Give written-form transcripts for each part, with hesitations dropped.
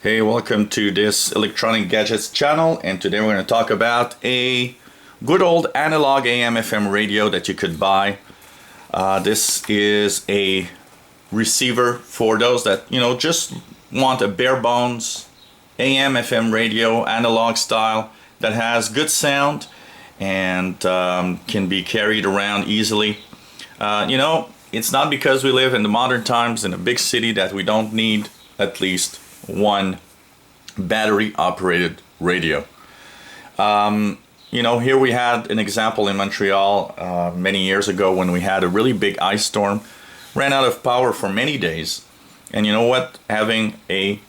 Hey, welcome to this Electronic Gadgets channel, and today we're going to talk about a good old analog AM FM radio that you could buy. This is a receiver for those that, just want a bare bones AM FM radio, analog style, that has good sound and can be carried around easily. It's not because we live in the modern times in a big city that we don't need at least one battery operated radio. Here we had an example in Montreal many years ago when we had a really big ice storm, ran out of power for many days. And you know what? Having a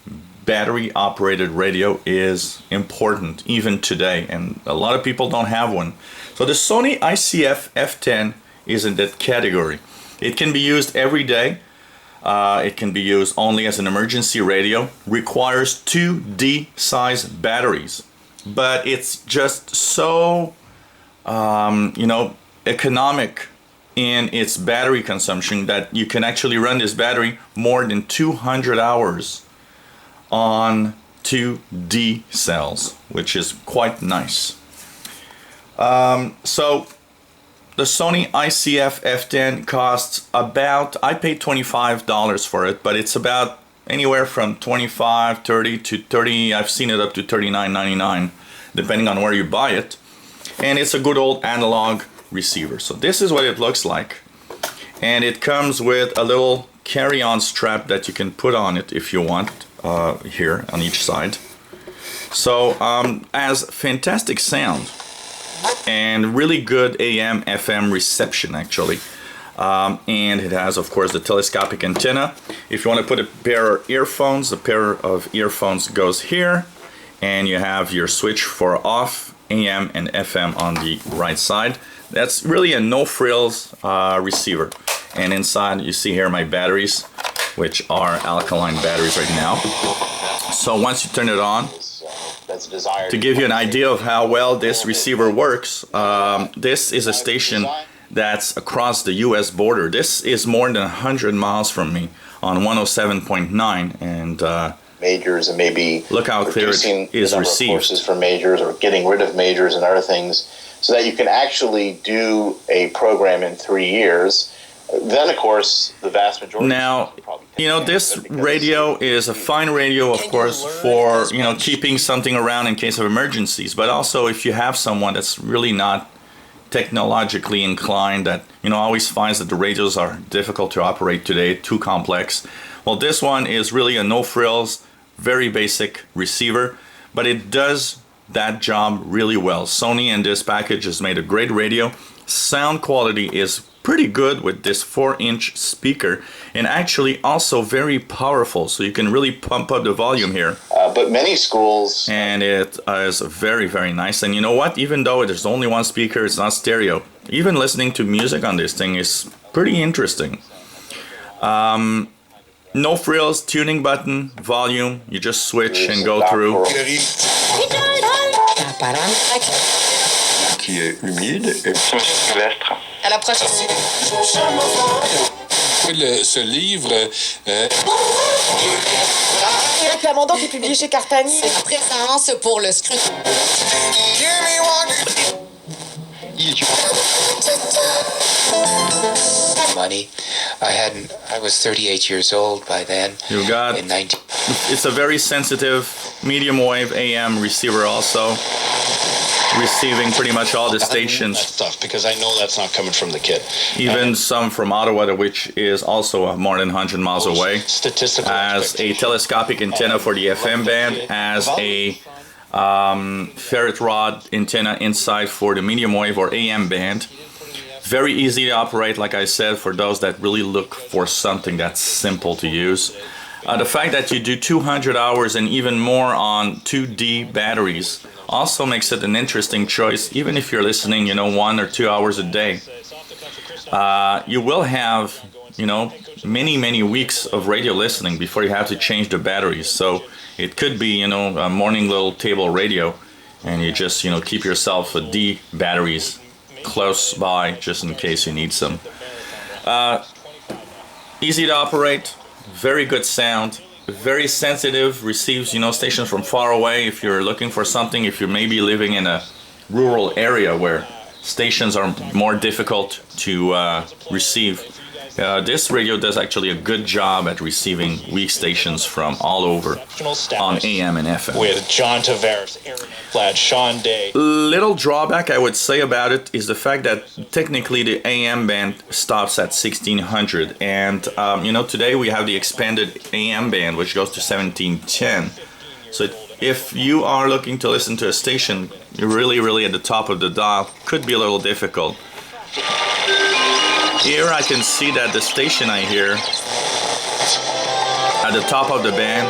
battery operated radio is important even today, and a lot of people don't have one. So the Sony ICF F10 is in that category. It can be used every day. It can be used only as an emergency radio. Requires 2D size batteries, but it's just so economic in its battery consumption that you can actually run this battery more than 200 hours on 2D cells, which is quite nice. So the Sony ICF F10 costs about, I paid $25 for it, but it's about anywhere from $25, $30 to $30. I've seen it up to $39.99, depending on where you buy it. And it's a good old analog receiver. So this is what it looks like. And it comes with a little carry-on strap that you can put on it if you want, here on each side. So has fantastic sound and really good AM FM reception actually, and it has of course the telescopic antenna. If you want to put a pair of earphones, the pair of earphones goes here, and you have your switch for off AM and FM on the right side. That's really a no frills receiver. And inside you see here my batteries, which are alkaline batteries right now. So once you turn it on, to give you an idea of how well this receiver works, this is a station that's across the US border. This is more than 100 miles from me on 107.9, and majors, and maybe look how clear it is received. Forces for majors, or getting rid of majors and other things, so that you can actually do a program in 3 years. Then, of course, the vast majority. Now, this radio is a fine radio, of course, for keeping something around in case of emergencies. But also, if you have someone that's really not technologically inclined, that always finds that the radios are difficult to operate today, too complex. Well, this one is really a no frills, very basic receiver, but it does that job really well. Sony in this package has made a great radio. Sound quality is pretty good with this 4-inch speaker, and actually also very powerful, so you can really pump up the volume here. But many schools, and it is very, very nice. And you know what, even though there's only one speaker, it's not stereo, even listening to music on this thing is pretty interesting. No frills, tuning button, volume, you just switch and go through. Qui est humide et Sylvestre. À la prochaine. Ce livre. Eric Lamondon qui est publié chez Cartani. C'est présence pour le scrutin. Money. I was 38 years old by then. You got. It's a very sensitive medium wave AM receiver also, receiving pretty much all the stations. That stuff, because I know that's not coming from the kid. Even some from Ottawa, which is also more than 100 miles away. Statistical. As a telescopic antenna for the FM band, as a ferret rod antenna inside for the medium wave or AM band. Very easy to operate, like I said, for those that really look for something that's simple to use. The fact that you do 200 hours and even more on 2D batteries also makes it an interesting choice, even if you're listening, 1 or 2 hours a day. You will have, many weeks of radio listening before you have to change the batteries. So it could be, a morning little table radio, and you just, keep yourself D batteries close by just in case you need some. Easy to operate, very good sound, very sensitive, receives, you know, stations from far away. If you're looking for something, if you're maybe living in a rural area where stations are more difficult to receive, this radio does actually a good job at receiving weak stations from all over on AM and FM. With John Tavares, Aaron Flad, Sean Day. Little drawback I would say about it is the fact that technically the AM band stops at 1600, and you know, today we have the expanded AM band which goes to 1710. So if you are looking to listen to a station, you're really at the top of the dial, could be a little difficult. Here I can see that the station I hear at the top of the band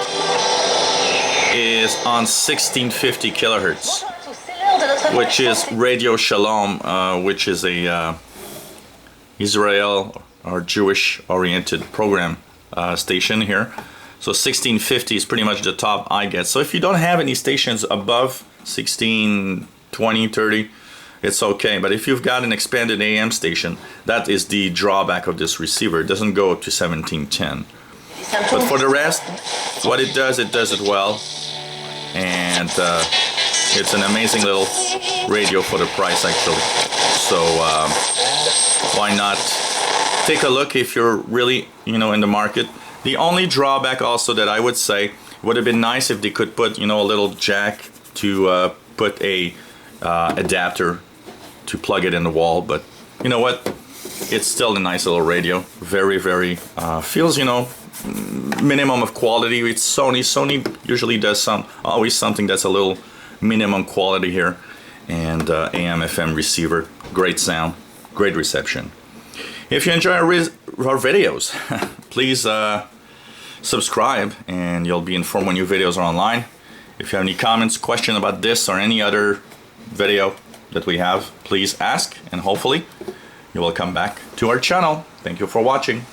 is on 1650 kilohertz, which is Radio Shalom, which is a Israel or Jewish oriented program station here. So 1650 is pretty much the top I get. So if you don't have any stations above 16, 20, 30, it's okay. But if you've got an expanded AM station, that is the drawback of this receiver. It doesn't go up to 1710. But for the rest, what it does it well. And it's an amazing little radio for the price, actually. So why not take a look if you're really, you know, in the market. The only drawback also that I would say would have been nice if they could put, you know, a little jack to put a adapter to plug it in the wall. But you know what? It's still a nice little radio. Very feels, you know, minimum of quality. It's Sony. Sony usually does always something that's a little minimum quality here. And AM FM receiver, great sound, great reception. If you enjoy our videos, please subscribe and you'll be informed when new videos are online. If you have any comments, questions about this or any other video that we have, please ask, and hopefully you will come back to our channel. Thank you for watching.